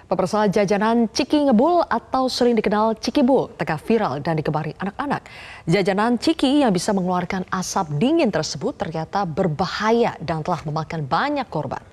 Pemirsa, jajanan Ciki Ngebul atau sering dikenal Cikibul tengah viral dan digemari anak-anak. Jajanan Ciki yang bisa mengeluarkan asap dingin tersebut ternyata berbahaya dan telah memakan banyak korban.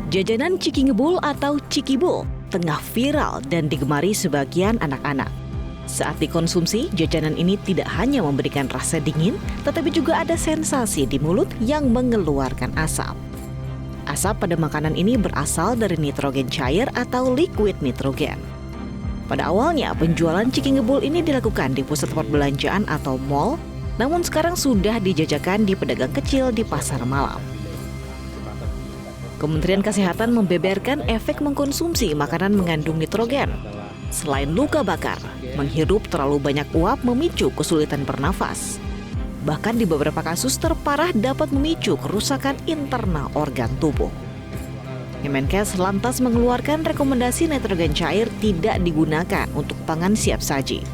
Jajanan Ciki Ngebul atau Cikibul tengah viral dan digemari sebagian anak-anak. Saat dikonsumsi, jajanan ini tidak hanya memberikan rasa dingin, tetapi juga ada sensasi di mulut yang mengeluarkan asap. Asap pada makanan ini berasal dari nitrogen cair atau liquid nitrogen. Pada awalnya, penjualan Ciki Ngebul ini dilakukan di pusat perbelanjaan atau mall, namun sekarang sudah dijajakan di pedagang kecil di pasar malam. Kementerian Kesehatan membeberkan efek mengkonsumsi makanan mengandung nitrogen. Selain luka bakar, menghirup terlalu banyak uap memicu kesulitan bernafas. Bahkan di beberapa kasus terparah dapat memicu kerusakan internal organ tubuh. Kemenkes lantas mengeluarkan rekomendasi nitrogen cair tidak digunakan untuk pangan siap saji.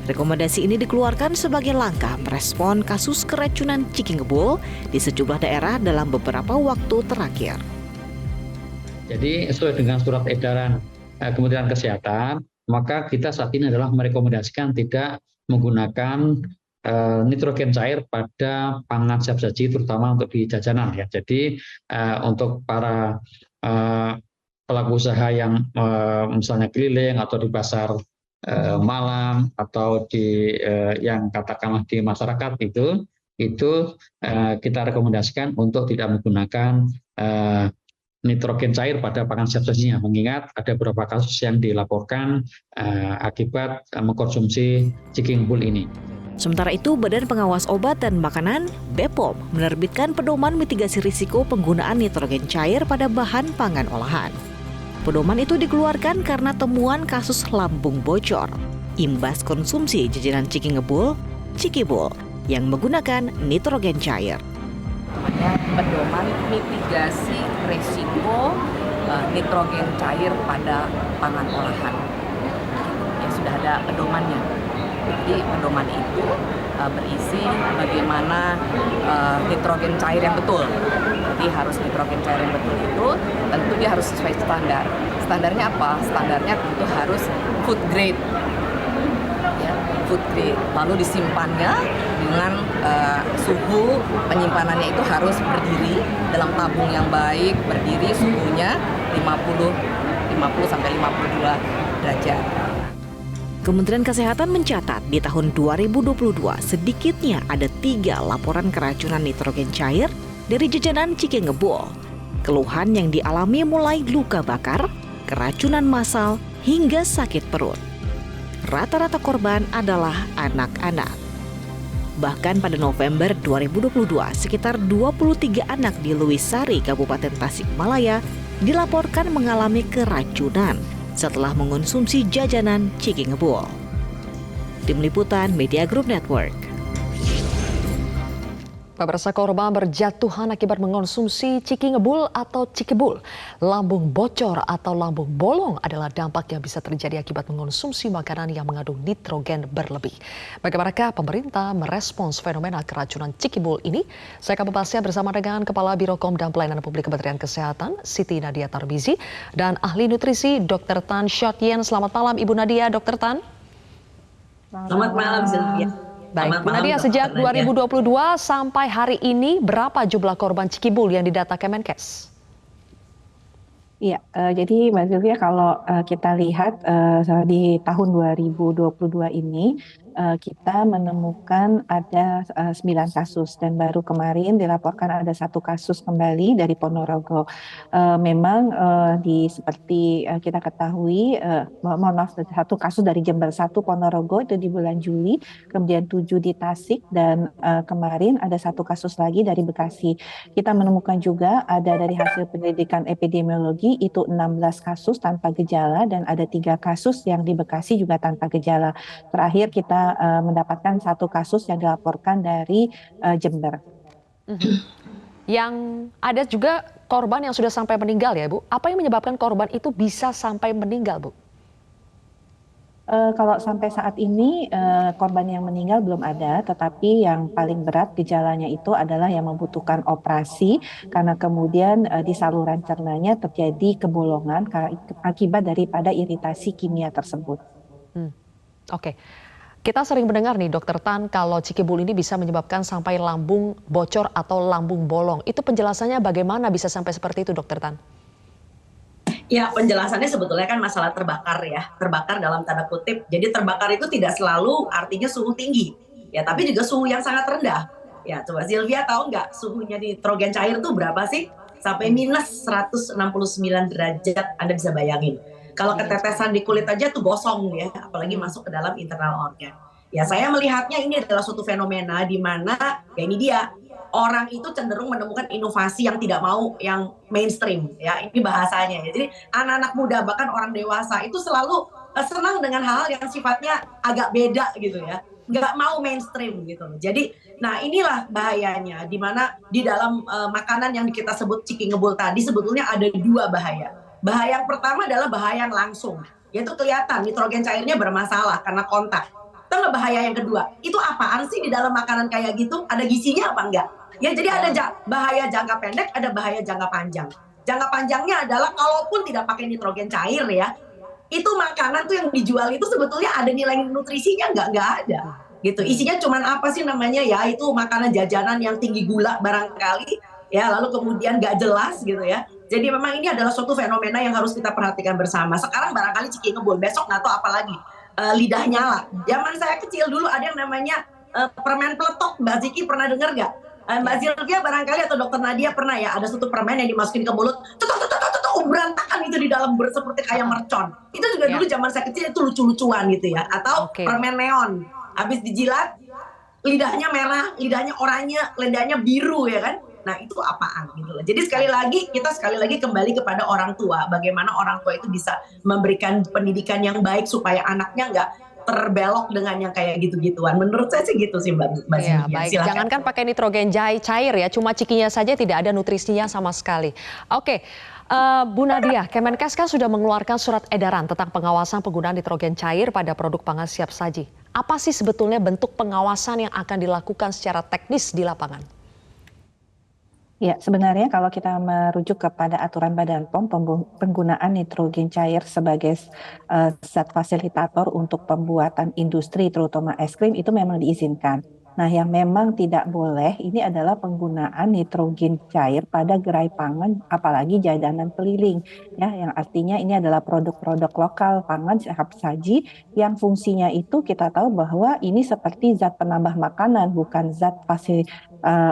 Rekomendasi ini dikeluarkan sebagai langkah merespon kasus keracunan Ciki Ngebul di sejumlah daerah dalam beberapa waktu terakhir. Jadi sesuai dengan surat edaran Kementerian Kesehatan, maka kita saat ini adalah merekomendasikan tidak menggunakan nitrogen cair pada pangan siap saji, terutama untuk di jajanan ya. Jadi untuk para pelaku usaha yang misalnya keliling atau di pasar malam atau di yang katakanlah di masyarakat itu kita rekomendasikan untuk tidak menggunakan nitrogen cair pada pangan siap sajinya, mengingat ada beberapa kasus yang dilaporkan akibat mengkonsumsi Ciki Ngebul ini. Sementara itu, Badan Pengawas Obat dan Makanan (BPOM) menerbitkan pedoman mitigasi risiko penggunaan nitrogen cair pada bahan pangan olahan. Pedoman itu dikeluarkan karena temuan kasus lambung bocor imbas konsumsi jajanan Ciki Ngebul, Cikibul yang menggunakan nitrogen cair. Pedoman mitigasi risiko nitrogen cair pada pangan olahan. Ya, sudah ada pedomannya. Jadi pedoman itu berisi bagaimana nitrogen cair yang betul. Jadi harus nitrogen cair yang betul itu tentu dia harus sesuai standar. Standarnya apa? Standarnya tentu harus food grade. Ya, food grade. Lalu disimpannya dengan suhu penyimpanannya itu harus berdiri dalam tabung yang baik, berdiri suhunya 50 sampai 52 derajat. Kementerian Kesehatan mencatat di tahun 2022 sedikitnya ada 3 laporan keracunan nitrogen cair dari jajanan Ciki Ngebul. Keluhan yang dialami mulai luka bakar, keracunan massal, hingga sakit perut. Rata-rata korban adalah anak-anak. Bahkan pada November 2022, sekitar 23 anak di Lewisari, Kabupaten Tasikmalaya dilaporkan mengalami keracunan setelah mengonsumsi jajanan Ciki Ngebul. Tim Liputan Media Group Network. Pemirsa, korban berjatuhan akibat mengonsumsi Ciki Ngebul atau Cikibul. Lambung bocor atau lambung bolong adalah dampak yang bisa terjadi akibat mengonsumsi makanan yang mengandung nitrogen berlebih. Bagaimanakah pemerintah merespons fenomena keracunan Cikibul ini? Saya akan membahasnya bersama dengan Kepala Birokom dan Pelayanan Publik Kementerian Kesehatan, Siti Nadia Tarmizi, dan ahli nutrisi Dr. Tan Shotyen. Selamat malam Ibu Nadia, Dr. Tan. Selamat malam, Sylvia. Baik, Bu Nadia, sejak 2022 sampai hari ini berapa jumlah korban Cikibul yang didata Kemenkes? Iya, jadi Mbak Sylvia, kalau kita lihat di tahun 2022 ini kita menemukan ada 9 kasus dan baru kemarin dilaporkan ada 1 kasus kembali dari Ponorogo. Memang seperti kita ketahui, mohon maaf, 1 kasus dari Jember, 1 Ponorogo itu di bulan Juli, kemudian 7 di Tasik, dan kemarin ada 1 kasus lagi dari Bekasi. Kita menemukan juga ada dari hasil penyelidikan epidemiologi itu 16 kasus tanpa gejala dan ada 3 kasus yang di Bekasi juga tanpa gejala. Terakhir kita mendapatkan 1 kasus yang dilaporkan dari Jember. Yang ada juga korban yang sudah sampai meninggal ya Bu. Apa yang menyebabkan korban itu bisa sampai meninggal Bu? Kalau sampai saat ini korban yang meninggal belum ada, tetapi yang paling berat gejalanya itu adalah yang membutuhkan operasi karena kemudian di saluran cernanya terjadi kebolongan akibat daripada iritasi kimia tersebut. Oke. Kita sering mendengar nih Dokter Tan kalau cikibul ini bisa menyebabkan sampai lambung bocor atau lambung bolong. Itu penjelasannya bagaimana bisa sampai seperti itu Dokter Tan? Ya, penjelasannya sebetulnya kan masalah terbakar ya, terbakar dalam tanda kutip. Jadi terbakar itu tidak selalu artinya suhu tinggi, ya, tapi juga suhu yang sangat rendah. Ya, coba Sylvia tahu nggak suhunya nitrogen cair itu berapa sih? Sampai minus 169 derajat, Anda bisa bayangin. Kalau ketetesan di kulit aja tuh gosong ya, apalagi masuk ke dalam internal organ. Ya, saya melihatnya ini adalah suatu fenomena di mana ya ini dia, orang itu cenderung menemukan inovasi yang tidak mau yang mainstream ya, ini bahasanya ya. Jadi anak-anak muda bahkan orang dewasa itu selalu senang dengan hal-hal yang sifatnya agak beda gitu ya, nggak mau mainstream gitu. Jadi nah inilah bahayanya di mana di dalam makanan yang kita sebut ciki ngebul tadi sebetulnya ada dua bahaya. Bahaya yang pertama adalah bahaya yang langsung, yaitu kelihatan nitrogen cairnya bermasalah karena kontak. Itu nggak bahaya yang kedua, itu apaan sih di dalam makanan kayak gitu, ada gizinya apa enggak? Ya, jadi ada bahaya jangka pendek, ada bahaya jangka panjang. Jangka panjangnya adalah kalaupun tidak pakai nitrogen cair ya, itu makanan tuh yang dijual itu sebetulnya ada nilai nutrisinya nggak ada. Gitu. Isinya cuman apa sih namanya ya, itu makanan jajanan yang tinggi gula barangkali ya, lalu kemudian nggak jelas gitu ya. Jadi memang ini adalah suatu fenomena yang harus kita perhatikan bersama. Sekarang barangkali ciki ngebul, besok nggak tahu apa lagi. Lidah nyala. Zaman saya kecil dulu ada yang namanya permen peletok. Mbak Ziki pernah dengar nggak? Mbak Sylvia barangkali atau Dokter Nadia pernah ya, ada suatu permen yang dimasukin ke mulut, berantakan itu di dalam seperti kayak mercon. Itu juga dulu zaman saya kecil itu lucu-lucuan gitu ya. Atau permen neon, habis dijilat lidahnya merah, lidahnya oranye, lidahnya biru ya kan. Nah itu apaan gitu loh. Jadi sekali lagi kembali kepada orang tua, bagaimana orang tua itu bisa memberikan pendidikan yang baik supaya anaknya nggak terbelok dengan yang kayak gitu-gituan. Menurut saya sih gitu sih Mbak Ya, Sylvia. baik. Silakan. Jangankan pakai nitrogen cair ya, cuma cikinya saja tidak ada nutrisinya sama sekali. Oke, Bu Nadia, Kemenkes kan sudah mengeluarkan surat edaran tentang pengawasan penggunaan nitrogen cair pada produk pangan siap saji. Apa sih sebetulnya bentuk pengawasan yang akan dilakukan secara teknis di lapangan? Ya, sebenarnya kalau kita merujuk kepada aturan Badan POM, penggunaan nitrogen cair sebagai zat fasilitator untuk pembuatan industri, terutama es krim, itu memang diizinkan. Nah, yang memang tidak boleh ini adalah penggunaan nitrogen cair pada gerai pangan, apalagi jajanan keliling, ya, yang artinya ini adalah produk-produk lokal pangan siap saji yang fungsinya itu kita tahu bahwa ini seperti zat penambah makanan, bukan zat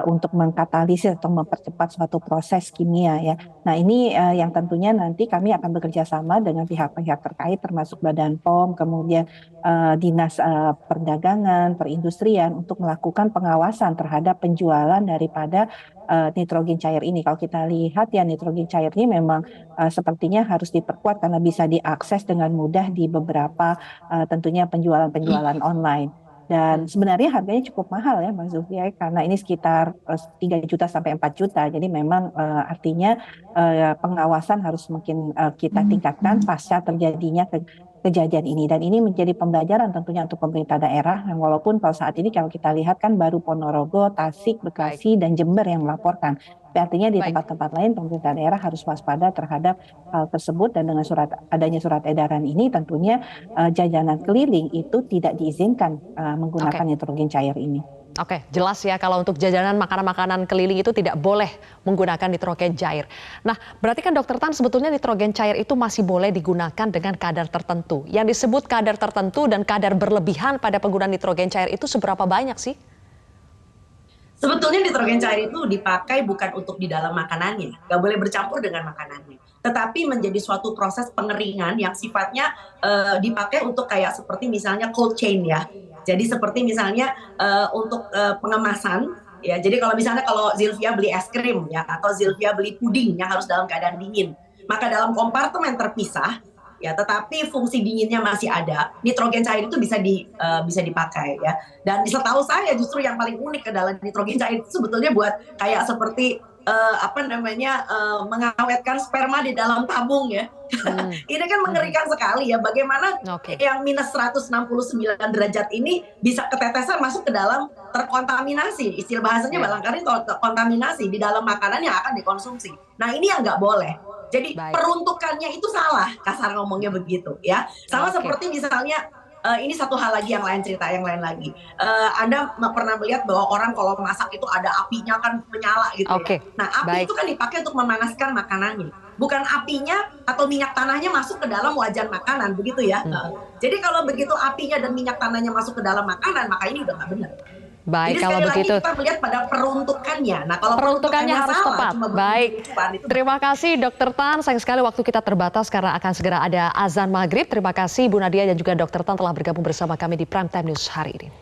untuk mengkatalisis atau mempercepat suatu proses kimia ya. Nah ini yang tentunya nanti kami akan bekerja sama dengan pihak-pihak terkait termasuk Badan POM, kemudian Dinas Perdagangan, Perindustrian untuk melakukan pengawasan terhadap penjualan daripada nitrogen cair ini. Kalau kita lihat ya nitrogen cair ini memang sepertinya harus diperkuat karena bisa diakses dengan mudah di beberapa tentunya penjualan-penjualan online. Dan sebenarnya harganya cukup mahal ya Mbak Zulfia, karena ini sekitar 3 juta sampai 4 juta. Jadi memang artinya pengawasan harus semakin kita tingkatkan pasca terjadinya kejadian ini. Dan ini menjadi pembelajaran tentunya untuk pemerintah daerah, yang walaupun kalau saat ini kalau kita lihat kan baru Ponorogo, Tasik, Bekasi, dan Jember yang melaporkan. Artinya di tempat-tempat lain pemerintah daerah harus waspada terhadap hal tersebut, dan dengan adanya surat edaran ini tentunya jajanan keliling itu tidak diizinkan menggunakan nitrogen cair ini. Oke, jelas ya kalau untuk jajanan makanan-makanan keliling itu tidak boleh menggunakan nitrogen cair. Nah, berarti kan Dokter Tan sebetulnya nitrogen cair itu masih boleh digunakan dengan kadar tertentu. Yang disebut kadar tertentu dan kadar berlebihan pada penggunaan nitrogen cair itu seberapa banyak sih? Sebetulnya nitrogen cair itu dipakai bukan untuk di dalam makanannya, nggak boleh bercampur dengan makanannya, tetapi menjadi suatu proses pengeringan yang sifatnya dipakai untuk kayak seperti misalnya cold chain ya. Jadi seperti misalnya untuk pengemasan ya. Jadi kalau misalnya kalau Sylvia beli es krim ya, atau Sylvia beli puding yang harus dalam keadaan dingin, maka dalam kompartemen terpisah ya, tetapi fungsi dinginnya masih ada, nitrogen cair itu bisa dipakai ya. Dan setahu saya justru yang paling unik adalah nitrogen cair itu sebetulnya buat kayak seperti mengawetkan sperma di dalam tabung ya. Ini kan mengerikan sekali ya, bagaimana yang minus 169 derajat ini bisa ketetesan masuk ke dalam, terkontaminasi, istilah bahasanya barangkali kontaminasi di dalam makanan yang akan dikonsumsi. Nah ini yang nggak boleh. Jadi peruntukannya itu salah, kasar ngomongnya begitu ya. Sama seperti misalnya, ini satu hal lagi yang lain, cerita yang lain lagi. Anda pernah melihat bahwa orang kalau masak itu ada apinya kan menyala gitu ya. Nah api itu kan dipakai untuk memanaskan makanannya. Bukan apinya atau minyak tanahnya masuk ke dalam wajan makanan, begitu ya. Jadi kalau begitu apinya dan minyak tanahnya masuk ke dalam makanan, maka ini udah nggak benar. Baik, jadi kalau sekali begitu lagi kita melihat pada peruntukannya. Nah kalau peruntukannya harus salah, tepat. Baik, terima kasih Dr. Tan. Sayang sekali waktu kita terbatas karena akan segera ada azan maghrib. Terima kasih Bu Nadia dan juga Dr. Tan telah bergabung bersama kami di Prime Time News hari ini.